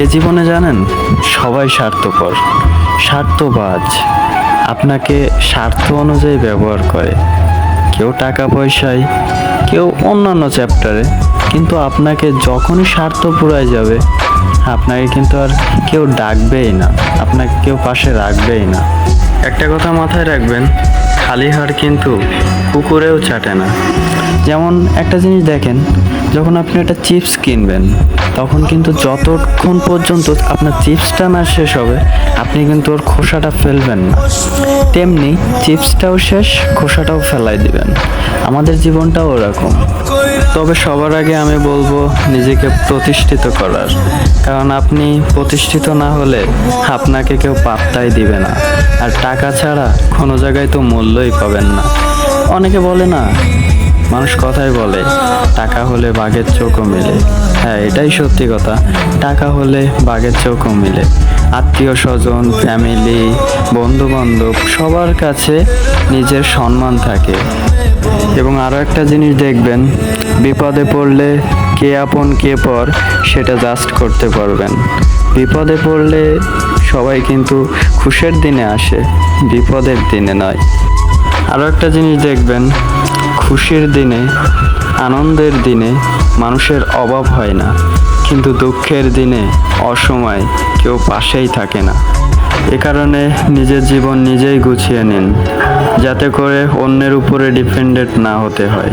এ জীবনে জানেন সবাই স্বার্থপর, স্বার্থবাজ, আপনাকে স্বার্থ অনুযায়ী ব্যবহার করে। কেউ টাকা পয়সায়, কেউ অন্যান্য চ্যাপ্টারে, কিন্তু আপনাকে যখনই স্বার্থ পুরাই যাবে আপনাকে কিন্তু আর কেউ ডাকবেই না, আপনাকে কেউ পাশে রাখবেই না। একটা কথা মাথায় রাখবেন, খালি হাড় কিন্তু কুকুরেও চাটে না। যেমন একটা জিনিস দেখেন, যখন আপনি একটা চিপস কিনবেন তখন কিন্তু যতক্ষণ পর্যন্ত আপনার চিপসটা না শেষ হবে আপনি কিন্তু ওর খোসাটা ফেলবেন না, তেমনি চিপসটাও শেষ, খোসাটাও ফেলাই দিবেন। আমাদের জীবনটাও ওরকম। তবে সবার আগে আমি বলবো নিজেকে প্রতিষ্ঠিত করার, কারণ আপনি প্রতিষ্ঠিত না হলে আপনাকে কেউ পাত্তাই দিবে না, আর টাকা ছাড়া কোনো জায়গায় তো মূল্যই পাবেন না। অনেকে বলে না, মানুষ কথাই বলে টাকা হলে বাঘের চোখও মেলে। হ্যাঁ, এটাই সত্যি কথা, টাকা হলে বাঘের চোখও মেলে। আত্মীয় স্বজন, ফ্যামিলি, বন্ধু বান্ধব সবার কাছে নিজের সম্মান থাকে। এবং আরও একটা জিনিস দেখবেন, বিপদে পড়লে কে আপন কে পর সেটা জাস্ট করতে পারবেন। বিপদে পড়লে সবাই কিন্তু খুশির দিনে আসে, বিপদের দিনে নয়। আরও একটা জিনিস দেখবেন, খুশির দিনে, আনন্দের দিনে মানুষের অভাব হয় না, কিন্তু দুঃখের দিনে, অসময়ে কেউ পাশেই থাকে না। এ কারণে নিজের জীবন নিজেই গুছিয়ে নিন, যাতে করে অন্যের উপরে ডিপেন্ডেন্ট না হতে হয়।